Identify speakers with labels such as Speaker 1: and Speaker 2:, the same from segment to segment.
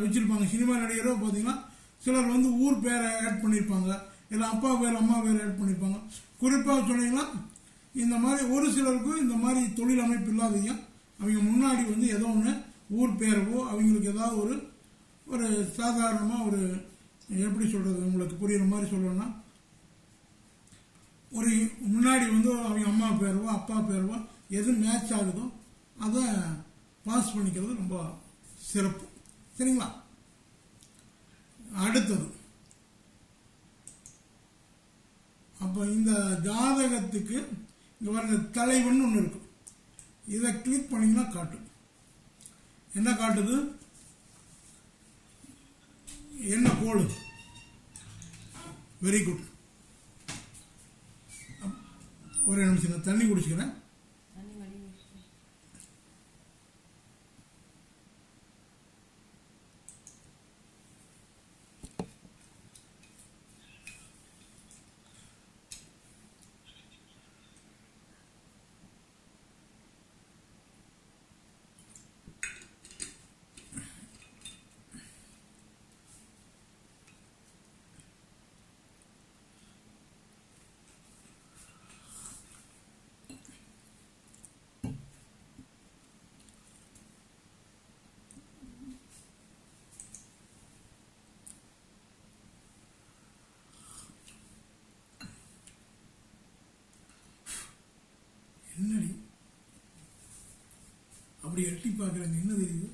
Speaker 1: வச்சுருப்பாங்க. சினிமா நடிகரோ பார்த்தீங்கன்னா சிலர் வந்து ஊர் பேரை ஆட் பண்ணியிருப்பாங்க, இல்லை அப்பா பேர் அம்மா பேர் ஆட் பண்ணியிருப்பாங்க. குறிப்பாக சொன்னீங்கன்னா இந்த மாதிரி ஒரு சிலருக்கும் இந்த மாதிரி தொழில் அமைப்பு இல்லாதீங்க, அவங்க முன்னாடி வந்து ஏதோ ஒன்று ஊர் பேரவோ அவங்களுக்கு ஏதாவது ஒரு சாதாரணமாக ஒரு எப்படி சொல்கிறது உங்களுக்கு புரியுற மாதிரி சொல்லணும்னா ஒரு முன்னாடி வந்து அவங்க அம்மா பேரவோ அப்பா பேரவோ எது மேட்ச் ஆகுதோ அதை பாஸ் பண்ணிக்கிறது ரொம்ப சிறப்பு. சரிங்களா? அடுத்தது அப்போ இந்த ஜாதகத்துக்கு இங்கே வர தலைவன் ஒன்று இருக்கு. இதை கிளிக் பண்ணிங்கன்னா காட்டும். என்ன காட்டுது? என்ன கோடு? Very good. ஒரு நிமிஷம் நான் தண்ணி குடிச்சுக்கிறேன். என்னடி அப்படி எட்டி பார்க்குறாங்க? என்ன தெரியுது?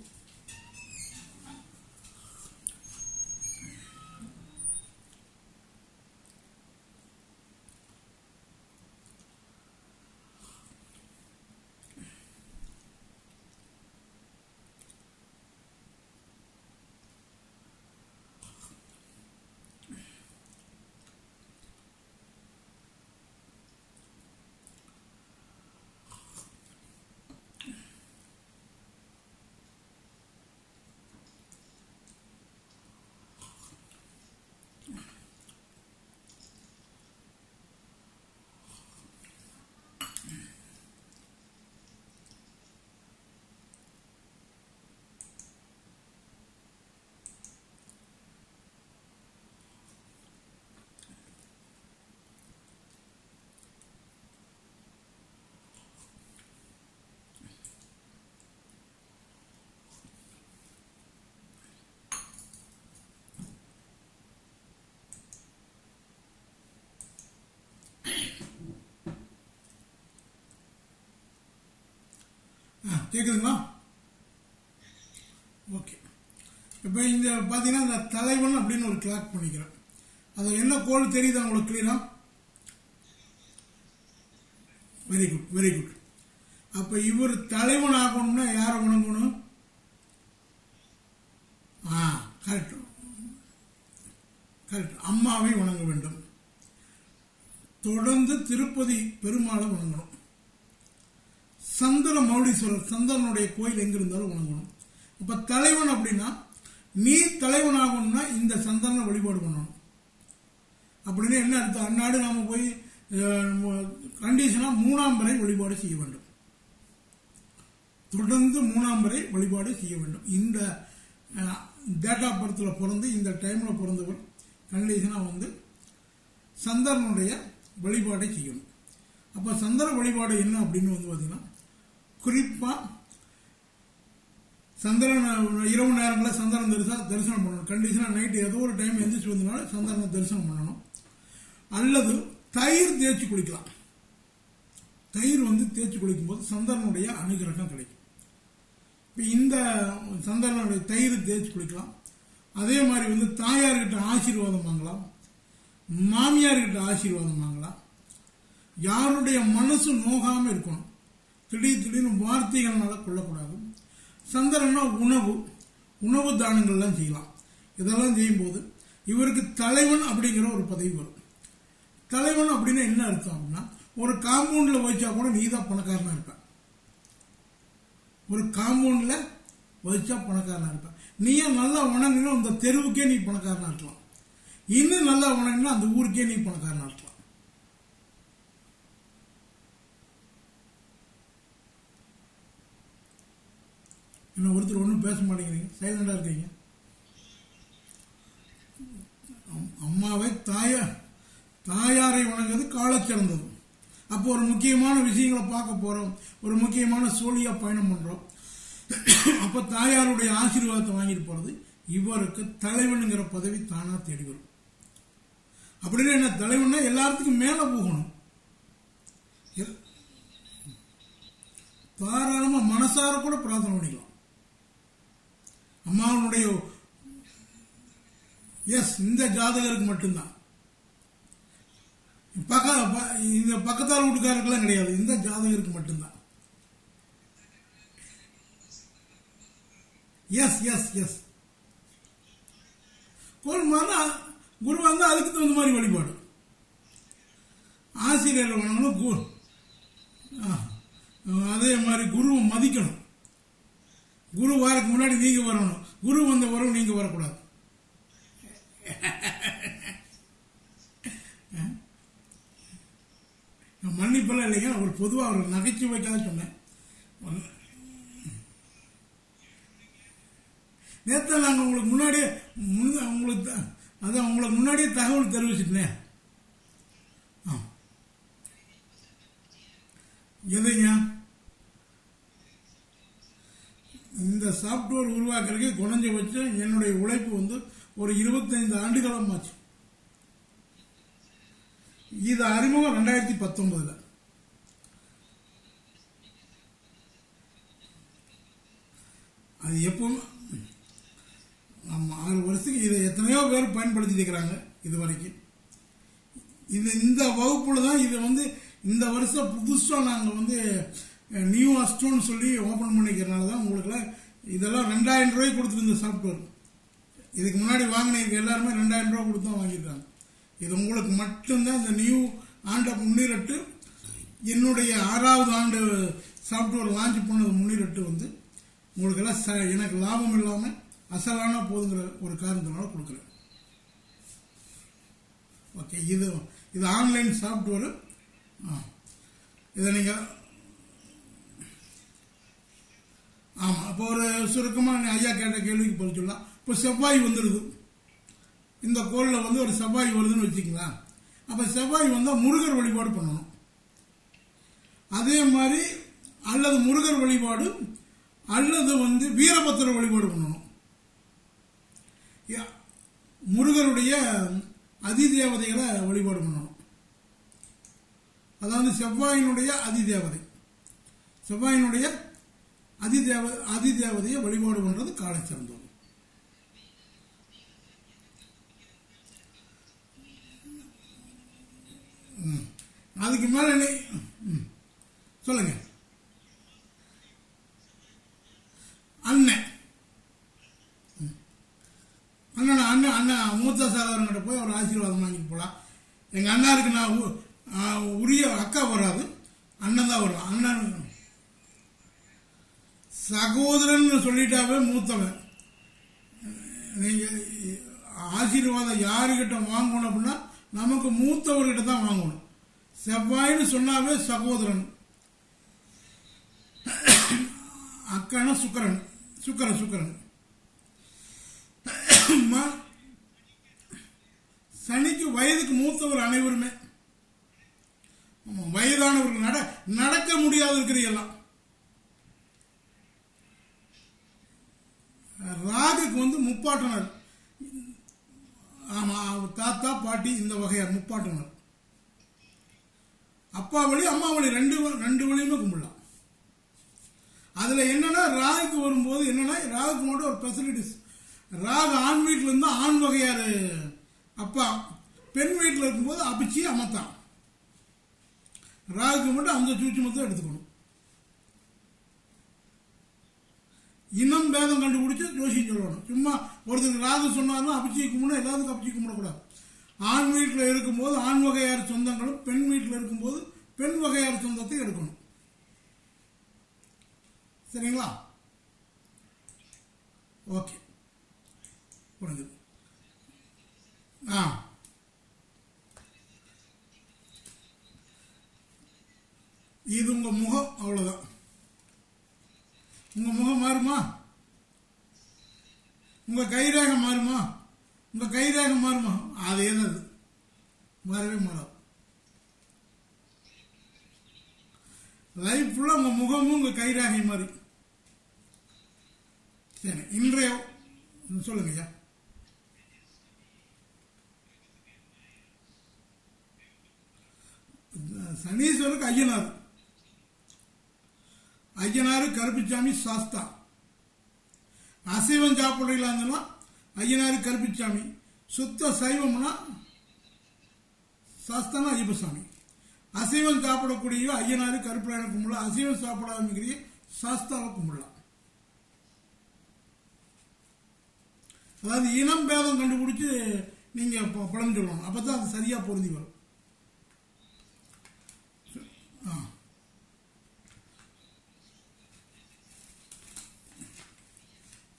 Speaker 1: கேட்குதுங்களா? ஓகே. இப்போ இந்த பார்த்தீங்கன்னா இந்த தலைவன் அப்படின்னு ஒரு கிளாக் பண்ணிக்கிறேன். அது என்ன கோல் தெரியுதா உங்களுக்கு கிளியரா? Very good, very good. அப்போ இவர் தலைவன் ஆகணும்னா யாரை வணங்கணும்? கரெக்ட் கரெக்ட், அம்மாவை வணங்க வேண்டும். தொடர்ந்து திருப்பதி பெருமாளை வணங்கணும். சந்திர மௌலீஸ்வரர் சந்திரனுடைய கோயில் எங்க இருந்தாலும் வணங்கணும். அப்ப தலைவன் அப்படின்னா நீ தலைவன் ஆகணும்னா இந்த சந்திரனை வழிபாடு பண்ணணும். அப்படின்னு என்ன அர்த்தம்? அந்நாடு நாம போய் கண்டிஷனா 3ஆம் பிறை வழிபாடு செய்ய வேண்டும். தொடர்ந்து 3ஆம் பிறை வழிபாடு செய்ய வேண்டும். இந்த டேட் ஆஃப் பர்த்ல பிறந்து இந்த டைம்ல பிறந்தவர் கண்டிஷனா வந்து சந்திரனுடைய வழிபாடை செய்யணும். அப்ப சந்திர வழிபாடு என்ன அப்படின்னு வந்து பாத்தீங்கன்னா குறிப்பா சந்திரன் இரவு நேரங்களில் சந்திரன் தரிசனம் பண்ணணும். கண்டிஷனா நைட் ஏதோ ஒரு டைம் எந்திரிச்சு வந்தனால சந்திரனை தரிசனம் பண்ணணும். அல்லது தயிர் தேய்ச்சி குளிக்கலாம். தயிர் வந்து தேய்ச்சி குளிக்கும் போது சந்திரனுடைய அனுகிரகம் கிடைக்கும். இப்போ இந்த சந்திரனுடைய தயிர் தேய்ச்சி குளிக்கலாம். அதே மாதிரி வந்து தாயார்கிட்ட ஆசீர்வாதம் வாங்கலாம், மாமியார்கிட்ட ஆசீர்வாதம் வாங்கலாம். யாருடைய மனசு நோகாம இருக்கணும். திடீர்னு வார்த்தைகள்னால கொள்ளக்கூடாது. சந்திரனா உணவு தானங்கள்லாம் செய்யலாம். இதெல்லாம் செய்யும்போது இவருக்கு தலைவன் அப்படிங்கிற ஒரு பதவி வரும். தலைவன் அப்படின்னு என்ன அர்த்தம் அப்படின்னா ஒரு காம்பவுண்ட்ல வச்சா கூட நீ தான் பணக்காரனா இருப்ப. ஒரு காம்பவுண்ட்ல வச்சா பணக்காரனா இருப்ப. நீயே நல்லா வணங்கினா அந்த தெருவுக்கே நீ பணக்காரனா இருக்கலாம். இன்னும் நல்லா வணங்கினா அந்த ஊருக்கே நீ பணக்காரனா இருக்கலாம். என்ன ஒருத்தர் ஒன்றும் பேச மாட்டேங்கிறீங்க, சைலண்டா இருக்கீங்க. அம்மாவை தாயாரை வணங்குறது காலச் சிறந்தது. அப்போ ஒரு முக்கியமான விஷயங்களை பார்க்க போறோம், ஒரு முக்கியமான சோழியா பயணம் பண்றோம். அப்ப தாயாருடைய ஆசீர்வாதத்தை வாங்கிட்டு போறது இவருக்கு தலைவனுங்கிற பதவி தானா தேடி வரும். அப்படின்னு என்ன, தலைவன்னா எல்லாத்துக்கும் மேல போகணும். தாராளமா மனசார கூட பிரார்த்தனை பண்ணிக்கலாம். அம்மாவனுடைய இந்த ஜாதகருக்கு மட்டும்தான், இந்த பக்கத்தால் வீட்டுக்காரருக்கெல்லாம் கிடையாது, இந்த ஜாதகருக்கு மட்டும்தான். எஸ் கோல் மாதிரி குரு வந்து அதுக்கு தகுந்த மாதிரி வழிபாடு. ஆசிரியர் வணங்கணும், அதே மாதிரி குருவை மதிக்கணும். குரு வாரக்கு முன்னாடி நீங்க வரணும், குரு வந்த வரவு நீங்க வரக்கூடாது. மன்னிப்பெல்லாம் இல்லைங்க, ஒரு பொதுவாக ஒரு நகைச்சுவைக்காக சொன்னேன். நேற்று நாங்கள் உங்களுக்கு முன்னாடியே உங்களுக்கு முன்னாடியே தகவல் தெரிவிச்சுட்டேன். எதுங்க, இந்த சாப்ட்வேர் உருவாக்குறதுக்கு குறைஞ்சபட்சம் என்னுடைய உழைப்பு வந்து ஒரு 25 ஆண்டுகாலமாச்சு. இது அறிமுகம் 2019. அது எப்பவும் 6 வருஷத்துக்கு இதை எத்தனையோ பேர் பயன்படுத்திட்டு இருக்கிறாங்க இது வரைக்கும். இந்த வகுப்புல தான் இது வந்து இந்த வருஷம் புதுசா நாங்கள் வந்து நியூ அஸ்டோன்னு சொல்லி ஓபன் பண்ணிக்கிறனால தான் உங்களுக்கு இதெல்லாம் 2000 ரூபாய்க்கு கொடுத்துட்டு இந்த சாப்ட்வேர். இதுக்கு முன்னாடி வாங்கினீங்க எல்லாருமே 2000 ரூபாய் கொடுத்து தான் வாங்கியிருக்காங்க. இது உங்களுக்கு மட்டும்தான் இந்த நியூ ஆண்டை முன்னிட்டு என்னுடைய 6வது ஆண்டு சாப்ட்வேர் லான்ச் பண்ணது முன்னிட்டு வந்து உங்களுக்கு எல்லாம் எனக்கு லாபம் இல்லாமல் அசலான போதுங்கிற ஒரு காரணத்தினால கொடுக்குறேன். ஓகே, இது ஆன்லைன் சாப்ட்வேர். இதை நீங்க ஆமா, இப்போ ஒரு சுருக்கமாக ஐயா கேட்ட கேள்விக்கு பதில் சொல்லலாம். இப்போ செவ்வாய் வந்துடுது, இந்த கோளில் வந்து ஒரு செவ்வாய் வருதுன்னு வச்சுக்கங்களா. அப்போ செவ்வாய் வந்தால் முருகர் வழிபாடு பண்ணணும். அதே மாதிரி அல்லது முருகர் வழிபாடு அல்லது வந்து வீரபத்திர வழிபாடு பண்ணணும். முருகருடைய அதிதேவதைகளை வழிபாடு பண்ணணும். அதாவது செவ்வாயினுடைய அதிதேவதை, செவ்வாயினுடைய அதிதேவதையை வழிபாடு பண்றது காலை சிறந்தது. அதுக்கு மேல சொல்லுங்க. அண்ணன் அண்ணன் மூத்த சகோதரங்கிட்ட போய் ஒரு ஆசீர்வாதம் வாங்கிட்டு போலாம். எங்க அண்ணாருக்கு நான் உரிய அக்கா வராது, அண்ணன் தான் வரும். அண்ணன் சகோதரன் சொல்லிட்டாவே மூத்தவன். நீங்க ஆசீர்வாதம் யாருக்கிட்ட வாங்கணும் அப்படின்னா நமக்கு மூத்தவர்கிட்ட தான் வாங்கணும். செவ்வாய்னு சொன்னாவே சகோதரன், அக்கான சுக்கரன். சனிக்கு வயதுக்கு மூத்தவர் அனைவருமே, வயதானவர்கள் நடக்க முடியாது இருக்கிறீங்களாம். ராகுக்கு வந்து முப்பாட்டனர், ஆமா, தாத்தா பாட்டி இந்த வகையார் முப்பாட்டனர். அப்பா வழி அம்மா வழி ரெண்டு வழியுமே கும்பிடலாம். அதுல என்னன்னா ராகுக்கு வரும்போது என்னன்னா ராகுக்கு மட்டும் ஒரு ஃபெசிலிட்டிஸ். ராகு ஆண் வீட்டில் இருந்தா ஆண் வகையாரு அப்பா, பெண் வீட்டில் இருக்கும்போது அபிச்சி அமத்தான். ராகுக்கு மட்டும் அந்த சூட்சுமத்தை எடுத்துக்கணும். இனம் பேதம் கண்டுபிடிச்சு ஜோசியம் சொல்லணும். சும்மா ஒருத்தருக்கு ராகு சொன்னாலும் அபிச்சி கும்பிடணும், எல்லாத்துக்கும் அபிச்சி கும்பிடக்கூடாது. ஆண் வீட்டில் இருக்கும்போது ஆண் வகையார் சொந்தங்களும், பெண் வீட்டில் இருக்கும்போது பெண் வகையார் சொந்தத்தை எடுக்கணும். சரிங்களா? ஓகே, புரிஞ்சுது. இது உங்க முகம், அவ்வளவுதான். உங்க முகம் மாறுமா? உங்க கைரேகம் மாறுமா? உங்க கைரேகை மாறுமா? அதே தான் அது, மாறவே மாறாது. லைஃப் ஃபுல்லாக உங்க முகமும் உங்க கைரேகை மாதிரி. சரி, இன்றைய சொல்லுங்க ஐயா. சனீஸ்வருக்கு ஐயனார், ஐயனாரு கருப்பிச்சாமி சாஸ்தா. அசைவம் சாப்பிடலாம் இருந்ததுன்னா ஐயனாரு கருப்பிச்சாமி. சுத்த சைவம்னா சாஸ்தானா ஐயப்பசாமி. அசைவம் சாப்பிடக்கூடிய ஐயனாரு கருப்பராயனை கும்பிடலாம். அசைவம் சாப்பிடாம சாஸ்தாவை கும்பிடலாம். அதாவது இனம் பேதம் கண்டுபிடிச்சு நீங்க பலன் சொல்லணும், அப்பதான் அது சரியா பொருந்தி வரும்.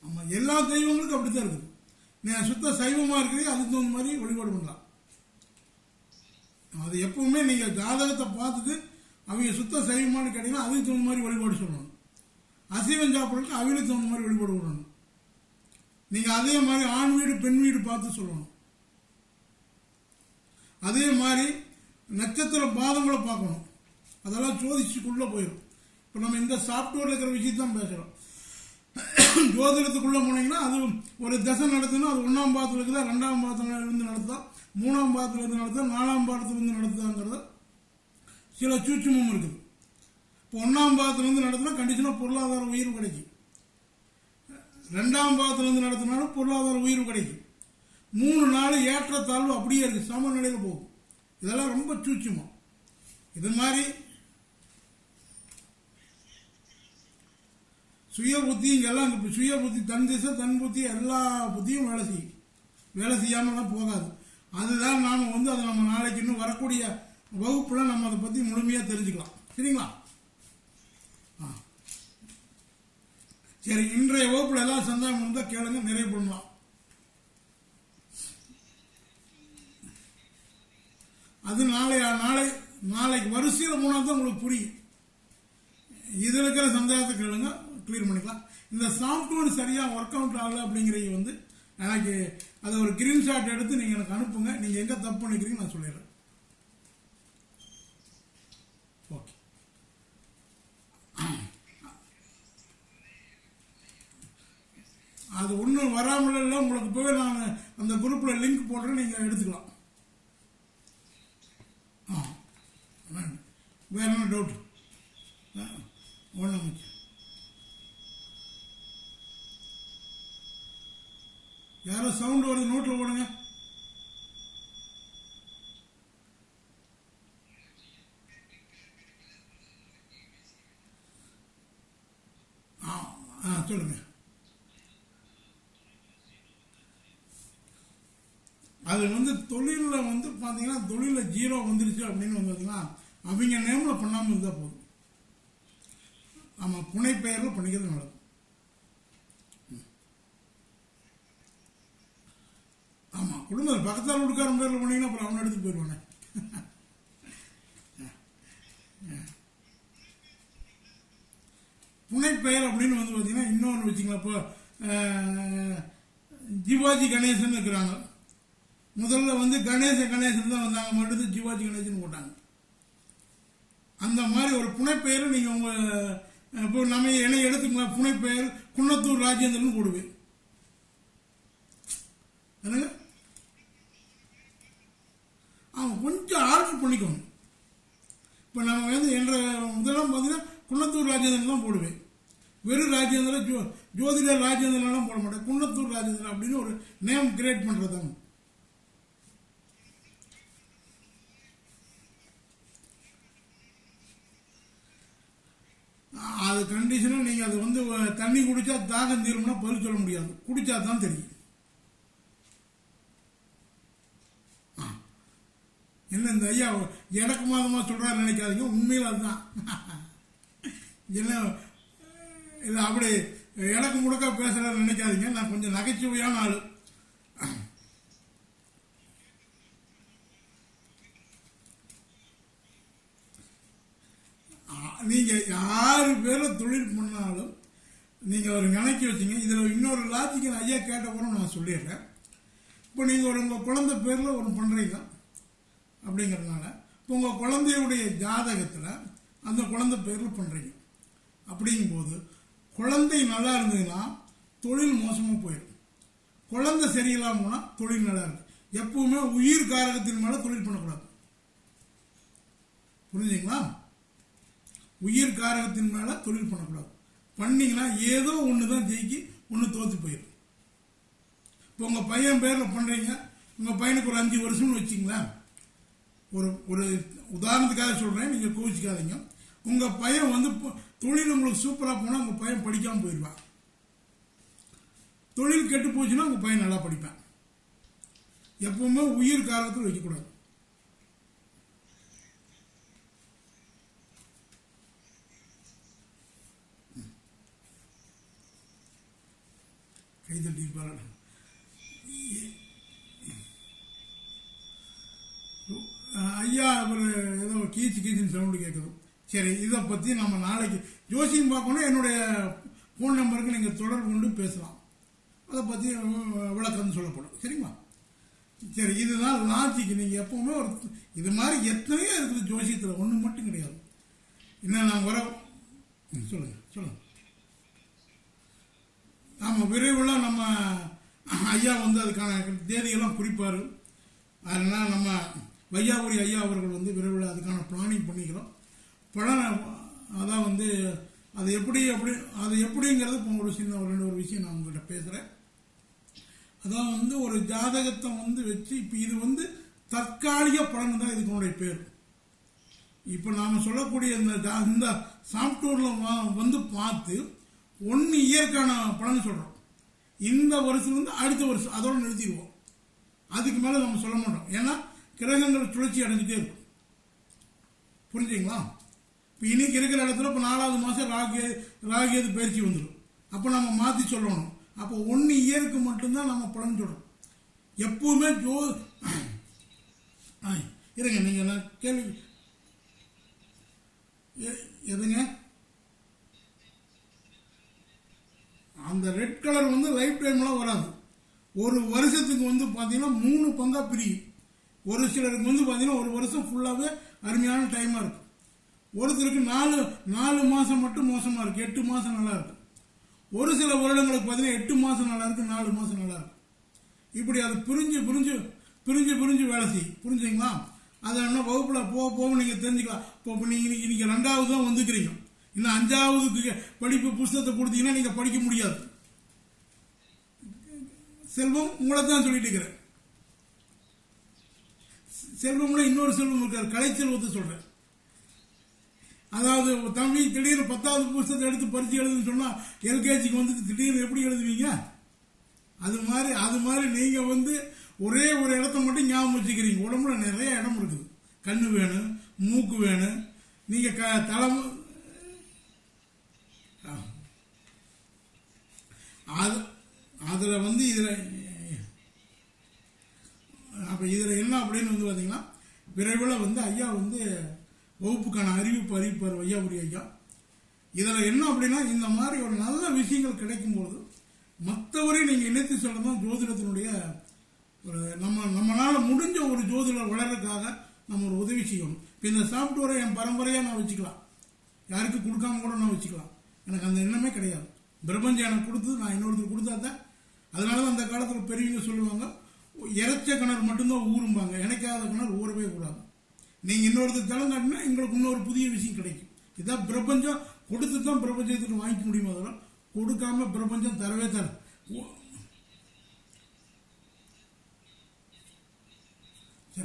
Speaker 1: ஆமா, எல்லா தெய்வங்களுக்கும் அப்படித்தான் இருக்குது. நீங்க சுத்த சைவமா இருக்கிறீங்க, அதுக்கு தகுந்த மாதிரி வழிபாடு பண்ணலாம். அது எப்பவுமே நீங்க ஜாதகத்தை பார்த்துட்டு அவங்க சுத்த சைவமானு கேட்டீங்கன்னா அதுக்கு தகுந்த மாதிரி வழிபாடு சொல்லணும். அசைவம் சாப்பிட்றதுக்கு அவங்களுக்கு தகுந்த மாதிரி வழிபாடு பண்ணணும். நீங்க அதே மாதிரி ஆண் வீடு பெண் வீடு பார்த்து சொல்லணும். அதே மாதிரி நட்சத்திர பாதங்களை பார்க்கணும். அதெல்லாம் ஜோதிஷுக்குள்ள போயிடும். இப்போ நம்ம இந்த சாஃப்ட்வேர்ல இருக்கிற விஷயத்தான் பேசுறோம். ஜோதிடத்துக்குள்ள போனீங்கன்னா அது ஒரு தசை நடத்தணும். அது 1ஆம் பாதத்துல இருக்குதா, 2ஆம் பாதத்துல இருந்து நடத்தா, 3ஆம் பாதத்துல இருந்து நடத்தா, 4ஆம் பாதத்துல இருந்து நடத்தாங்கிறத சில சூட்சமும் இருக்குது. இப்போ 1ஆம் பாதத்துல இருந்து நடத்தினா கண்டிஷனா பொருளாதார உயர்வு கிடைக்கும். 2ஆம் பாதத்துல இருந்து நடத்தினாலும் பொருளாதார உயர்வு கிடைக்கும். 3 நாள் ஏற்றத்தாழ்வு அப்படியே இருக்கு, சமநிலையில போகும். இதெல்லாம் ரொம்ப சூட்சமா. இது மாதிரி சுய புத்தி இங்கெல்லாம் சுய புத்தி, தன் திசை தன் புத்தி, எல்லா புத்தியும் வேலை செய்யும். வேலை செய்யாமலாம் போகாது. அதுதான் நாம அதை நம்ம நாளைக்கு இன்னும் வரக்கூடிய வகுப்புல நம்ம அதை பத்தி முழுமையா தெரிஞ்சுக்கலாம். சரிங்களா? சரி, இன்றைய வகுப்புல எல்லாம் சந்தேகம் இருந்தா கேளுங்க, நிறைய பண்ணலாம். அது நாளைக்கு வரிசையில் போனாதான் உங்களுக்கு புரியும். இதுல இருக்கிற சந்தேகத்தை கேளுங்க, கிளியர் பண்ணிக்கலாம். இந்த சாஃப்ட்வேர் சரியா ஒர்க் அவுட் ஆகல அப்படிங்கிறது எனக்கு அதை ஒரு ஸ்கிரீன்ஷாட் எடுத்து நீங்க எனக்கு அனுப்புங்க. நீங்க எங்க தப்பு பண்ணிக்கிறீங்க நான் சொல்லிடுறேன். ஓகே, அது ஒன்றும் வராமல் இல்லை. உங்களுக்கு போய் நான் அந்த குரூப்ல லிங்க் போடுறேன், நீங்க எடுத்துக்கலாம். வேற என்ன டவுட்? ஒன்றும் யாரோ சவுண்ட் வருது, நோட்ல போடுங்க. சொல்லுங்க. அது தொழில பாத்தீங்கன்னா தொழில 0 வந்துருச்சு அப்படின்னு பாத்தீங்கன்னா அவங்க நேம்ல பண்ணாம இருந்தா போதும். ஆமா, புனை பெயர்ல பண்ணிக்கிறது நடக்கும். ஆமா, குடும்பம் பக்கத்தால் வீட்டுக்காரன் பேர்ல பண்ணீங்கன்னா அப்புறம் அவனை எடுத்துட்டு போயிடுவானே. புனை பெயர் அப்படின்னு பாத்தீங்கன்னா இன்னொன்று வச்சுங்களா. இப்போ ஜிவாஜி கணேசன் இருக்கிறாங்க. முதல்ல கணேசன் தான் வந்தாங்க, மறுபடியும் ஜிவாஜி கணேசன் போட்டாங்க. அந்த மாதிரி ஒரு புனைப்பெயர் நீங்க உங்க இப்போ நம்ம என்ன எடுத்துக்கல, புனைப்பெயர் குன்னத்தூர் ராஜேந்திரன் போடுவேன். கொஞ்சம் ஆர்டர் பண்ணிக்கணும். இப்போ நம்ம என்ற முதலாம் பார்த்தீங்கன்னா குன்னத்தூர் ராஜேந்திரன் தான் போடுவேன். வெறும் ராஜேந்திரன் ஜோதிடர் ராஜேந்திரன் போட மாட்டேன். குன்னத்தூர் ராஜேந்திரன் அப்படின்னு ஒரு நேம் கிரியேட் பண்றதாங்க. அது கண்டிஷனா நீங்க அது தண்ணி குடிச்சா தாகம் தீரும்னா பதில் சொல்ல முடியாது, குடிச்சா தான் தெரியும். என்ன இந்த ஐயா எனக்கு மாதமா சொல்றாரு நினைக்காதீங்க, உண்மையில அதுதான். என்ன இல்ல அப்படி எனக்கு முடக்கா பேசுறாரு நினைக்காதீங்க. நான் கொஞ்சம் நகைச்சுவையான ஆளு. நீங்க 6 பேரை தொழில் பண்ணாலும் நீங்க ஒரு நினைக்க வச்சீங்க. இதுல இன்னொரு லாஜிக் ஐயா கேட்ட போறோம் நான் சொல்லிடுறேன். இப்போ நீங்கள் உங்கள் குழந்தை பேரில் ஒன்று பண்ணுறீங்க அப்படிங்கிறதுனால இப்போ உங்கள் குழந்தையுடைய ஜாதகத்தில் அந்த குழந்தை பேரில் பண்ணுறீங்க. அப்படிங்கும்போது குழந்தை நல்லா இருந்ததுன்னா தொழில் மோசமாக போயிடும். குழந்தை சரியில்லாமல் போனால் தொழில் நல்லா இருக்கு. எப்பவுமே உயிர் காரகத்தின் மேலே தொழில் பண்ணக்கூடாது. புரிஞ்சுங்களா? உயிர் காரகத்தின் மேலே தொழில் பண்ணக்கூடாது. பண்ணீங்கன்னா ஏதோ ஒன்று தான் ஜெயிக்கி ஒன்று தோற்று போயிடும். இப்போ உங்கள் பையன் பேரில் பண்ணுறீங்க, உங்கள் பையனுக்கு ஒரு 5 வருஷம்னு வச்சிங்களேன். ஒரு உதாரணத்துக்காக சொல்கிறேன், நீங்கள் கோவிச்சுக்காதீங்க. உங்கள் பையன் வந்து தொழில் உங்களுக்கு சூப்பராக போனால் உங்கள் பையன் படிக்காமல் போயிடுவான். தொழில் கெட்டு போச்சுன்னா உங்கள் பையன் நல்லா படிப்பான். எப்பவுமே உயிர் காரகத்தில் வைக்கக்கூடாது. கைதட்டி பாராட்டு. ஐயா ஒரு ஏதோ கீச்சுன்னு சவுண்டு கேட்குது. சரி, இதை பற்றி நம்ம நாளைக்கு ஜோசியம் பார்க்கணும். என்னுடைய ஃபோன் நம்பருக்கு நீங்கள் தொடர்பு கொண்டு பேசலாம். அதை பற்றி விளக்கம் சொல்லப்படும். சரிங்களா? சரி, இதுதான் லாஜிக். நீங்கள் எப்பவுமே ஒரு இது மாதிரி எத்தனையோ இருக்குது ஜோசியத்தில், ஒன்று மட்டும் கிடையாது. இன்னும் நான் வர சொல்லுங்க. ஆமாம், விரைவில் நம்ம ஐயா வந்து அதுக்கான தேதியெல்லாம் குறிப்பார். அதனால் நம்ம வையாபுரி ஐயா அவர்கள் வந்து விரைவில் அதுக்கான பிளானிங் பண்ணிக்கிறோம். அதான் வந்து அது எப்படிங்கிறது இப்போ ஒரு சின்ன ஒரு விஷயம் நான் உங்கள்கிட்ட பேசுகிறேன். அதான் வந்து ஒரு ஜாதகத்தை வந்து வச்சு இப்போ இது வந்து தற்காலிக பலன் தான் இதுக்குடைய பேர். இப்போ நாம் சொல்லக்கூடிய இந்த சாஃப்ட்வேரில் வந்து பார்த்து 1 இயற்கான பலன் சொல்கிறோம். இந்த வருஷம் வந்து அடுத்த வருஷம் அதோட நிறுத்திடுவோம். அதுக்கு மேலே நம்ம சொல்ல மாட்டோம். ஏன்னா கிரகங்கள் சுழற்சி அடைஞ்சிட்டே இருக்கும். புரிஞ்சுங்களா? இப்போ இன்னைக்கு இருக்கிற இடத்துல இப்போ 4வது மாதம் ராகியது பயிற்சி வந்துடும். அப்போ நம்ம மாற்றி சொல்லணும். அப்போ 1 இயருக்கு மட்டும்தான் நம்ம பலன் சொல்கிறோம். எப்பவுமே இருங்க, நீங்கள் நான் கேள்வி எதுங்க அந்த ரெட் கலர் வந்து லைஃப் டைம்லாம் வராது. ஒரு வருஷத்துக்கு வந்து பார்த்தீங்கன்னா 3 பங்காக பிரியும். ஒரு சிலருக்கு வந்து பார்த்தீங்கன்னா ஒரு வருஷம் ஃபுல்லாகவே அருமையான டைமாக இருக்கும். ஒருத்தருக்கு 4 மாதம் மட்டும் மோசமாக இருக்குது, 8 மாதம் நல்லா இருக்கும். ஒரு சில வருடங்களுக்கு பார்த்தீங்கன்னா 8 மாதம் நல்லா இருக்கு, 4 மாதம் நல்லா இருக்கும். இப்படி அது பிரிஞ்சு வேலை செய்யும். புரிஞ்சுங்களா? அதை என்ன வகுப்பில் போக நீங்கள் தெரிஞ்சுக்கலாம். இப்போ நீங்கள் இன்னைக்கு 2வது தான் வந்துக்கிறீங்க. இன்னும் 5வது படிப்பு புஸ்தகத்தை கொடுத்தீங்கன்னா நீங்கள் படிக்க முடியாது. செல்வம் உங்களை தான் சொல்லிட்டு இருக்கிறேன். செல்வம்ல இன்னொரு செல்வம் இருக்கார், கலை செல்வத்தை சொல்றேன். அதாவது தம்பி திடீர்னு 10வது புஸ்தகத்தை எடுத்து பரிச்சு எழுதுன்னு சொன்னா எல்கேஜிக்கு வந்து திடீர்னு எப்படி எழுதுவீங்க? அது மாதிரி நீங்க வந்து ஒரே ஒரு இடத்த மட்டும் ஞாபகம் வச்சுக்கிறீங்க. உடம்புல நிறைய இடம் இருக்குது. கண்ணு வேணும், மூக்கு வேணும், நீங்க தலைமை அதுல வந்து இதுல என்ன அப்படின்னு வந்து பாத்தீங்கன்னா விரைவில் வந்து ஐயா வந்து வகுப்புக்கான அறிவிப்பார் வையாபுரி ஐயா. இதில் என்ன அப்படின்னா இந்த மாதிரி ஒரு நல்ல விஷயங்கள் கிடைக்கும்போது மற்றவரையும் நீங்கள் இணைத்து சொல்லதான் ஜோதிடத்தினுடைய ஒரு நம்மளால முடிஞ்ச ஒரு ஜோதிடர் வளர்றதுக்காக நம்ம ஒரு உதவி செய்யணும். இப்போ இந்த சாஃப்ட்வேரை என் பரம்பரையாக நான் வச்சுக்கலாம், யாருக்கு கொடுக்காம கூட நான் வச்சுக்கலாம். எனக்கு அந்த எண்ணமே கிடையாது. பிரபஞ்சம் எனக்கு கொடுத்து நான் இன்னொருத்தர் கொடுத்தா தான். அதனால தான் அந்த காலத்தில் பெரியவங்க சொல்லுவாங்க, இறைச்ச கிணறு மட்டும்தான் ஊறும்பாங்க, இணைக்காத கிணறு ஊறவே கூடாது. நீங்கள் இன்னொருத்தர் தலைங்காட்டினா எங்களுக்கு இன்னொரு புதிய விஷயம் கிடைக்கும். இதான் பிரபஞ்சம் கொடுத்து தான் பிரபஞ்சத்துக்கு வாங்கிக்க முடியுமா? அதெல்லாம் கொடுக்காம பிரபஞ்சம் தரவே தர.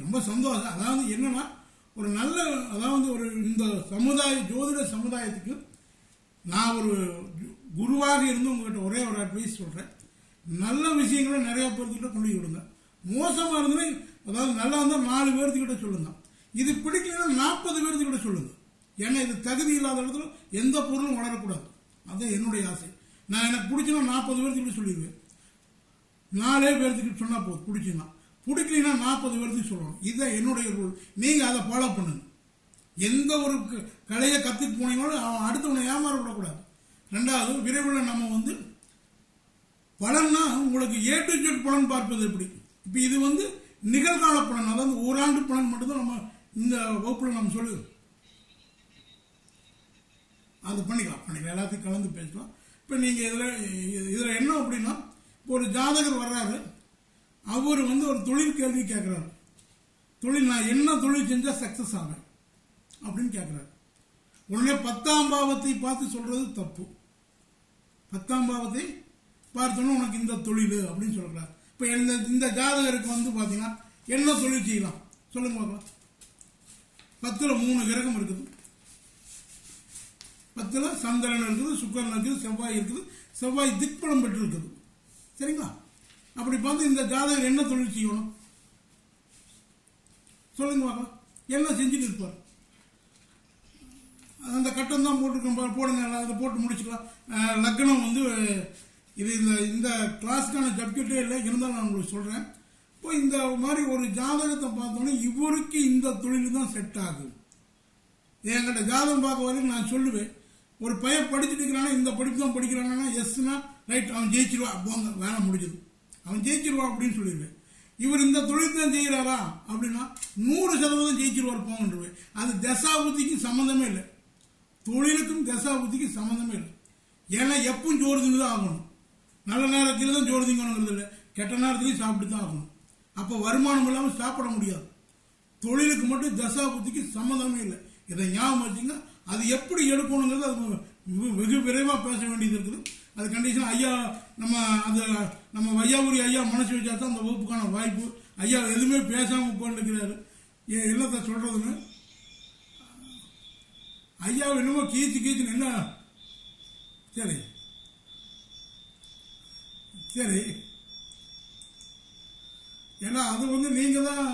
Speaker 1: ரொம்ப சந்தோஷம். அதாவது என்னன்னா ஒரு நல்ல ஒரு இந்த ஜோதிட சமுதாயத்துக்கு நான் ஒரு குருவாக இருந்து உங்ககிட்ட ஒரே ஒரு அட்வைஸ் சொல்றேன். நல்ல விஷயங்களை நிறைய பேர்த்துக்கிட்ட கொண்டு விடுங்க. மோசமா இருந்ததுன்னா அதாவது நல்லா இருந்தால் 4 பேர்த்துக்கிட்ட சொல்லுங்க. இது பிடிக்கலன்னா 40 பேர்த்துக்கிட்ட சொல்லுங்க. ஏன்னா இது தகுதி இல்லாத இடத்துல எந்த பொருளும் வளரக்கூடாது. அது என்னுடைய ஆசை. நான் எனக்கு பிடிச்சுன்னா 40 பேர்த்துக்கிட்ட சொல்லிடுவேன். 4 பேர்த்துக்கிட்ட சொன்னா போதும். பிடிச்சுன்னா பிடிக்கலன்னா 40 பேர்த்துக்கு சொல்லணும். இதுதான் என்னுடைய ரூல். நீங்க அதை ஃபாலோ பண்ணுங்க. எந்த ஒரு கலையை கத்துட்டு போனீங்களும் அவன் அடுத்தவனை ஏமாற விடக்கூடாது. 2வது விரைவில் நம்ம வந்து பலன்னா உங்களுக்கு A to Z பலன் பார்ப்பது எப்படி? இப்போ இது வந்து நிகழ்கால பலன், அதாவது ஓராண்டு பலன் மட்டும்தான் நம்ம இந்த வகுப்புல நம்ம சொல்லுது. அது பண்ணிக்கலாம் எல்லாத்தையும் கலந்து பேசலாம். இப்போ நீங்கள் இதில் என்ன அப்படின்னா, இப்போ ஒரு ஜாதகர் வர்றாரு, அவர் வந்து ஒரு தொழில் கேள்வி கேட்குறாரு. நான் என்ன தொழில் செஞ்சால் சக்ஸஸ் ஆவேன் அப்படின்னு கேட்குறாரு. உடனே 10ஆம் பாவத்தை பார்த்து சொல்றது தப்பு. 10ஆம் பாவத்தை பார்த்தோன்னா உனக்கு இந்த தொழில் அப்படின்னு சொல்லக்கூடாது. இப்போ இந்த ஜாதகருக்கு வந்து பார்த்தீங்கன்னா என்ன தொழில் செய்யலாம் சொல்லுங்க பார்க்கலாம். 10ல் 3 கிரகம் இருக்குது. 10ல் சந்திரன் இருக்குது, சுக்கிரன் இருக்குது, செவ்வாய் இருக்குது. செவ்வாய் திக்பலம் பெற்று இருக்குது. சரிங்களா? அப்படி பார்த்து இந்த ஜாதகர் என்ன தொழில் செய்யணும் சொல்லுங்க பார்க்கலாம். என்ன செஞ்சுட்டு இருப்பார்? அந்த கட்டம் தான் போட்டுருக்கோம், போடுங்க, அதை போட்டு முடிச்சுக்கலாம். லக்னம் வந்து இது இந்த கிளாஸ்க்கான சப்ஜெக்டே இல்லை, இருந்தாலும் நான் உங்களுக்கு சொல்கிறேன். இப்போ இந்த மாதிரி ஒரு ஜாதகத்தை பார்த்தோன்னே இவருக்கு இந்த தொழில் தான் செட் ஆகும். என்கிட்ட ஜாதகம் பார்க்க வரைக்கும் நான் சொல்லுவேன், ஒரு பையன் படிச்சுட்டு இருக்கிறானா இந்த படிப்பு தான் படிக்கிறானா, எஸ்னா ரைட், அவன் ஜெயிச்சிருவா, போங்க வேலை முடிஞ்சது, அவன் ஜெயிச்சிருவா அப்படின்னு சொல்லிடுவேன். இவர் இந்த தொழில் தான் செய்கிறாரா அப்படின்னா 100% ஜெயிச்சிருவார் போங்கன்றுவேன். அது தசாபுத்திக்கு சம்மந்தமே இல்லை, தொழிலுக்கும் தசாபுத்திக்கு சம்மந்தமே இல்லை. ஏன்னா எப்பவும் ஜோறு திங்க தான் ஆகணும். நல்ல நேரத்தில் தான் ஜோறு திங்கணுங்கிறது இல்லை, கெட்ட நேரத்துலையும் சாப்பிட்டு தான் ஆகணும். அப்போ வருமானம் இல்லாமல் சாப்பிட முடியாது. தொழிலுக்கு மட்டும் தசாபுத்திக்கு சம்மந்தமே இல்லை. இதை ஞாபகம் வச்சுங்க. அது எப்படி எடுக்கணுங்கிறது அது வெகு விரைவாக பேச வேண்டியது இருக்குது. அது கண்டிஷன் ஐயா நம்ம வையாபுரி ஐயா மனசு வச்சா தான் அந்த வகுப்புக்கான வாய்ப்பு. ஐயா எதுவுமே பேசாமல் உட்காந்துருக்கிறாரு. எல்லாத்த சொல்றதுன்னு ஐயா என்னமோ கீச்சுன்னு என்ன. சரி சரி, ஏன்னா அது வந்து நீங்க தான்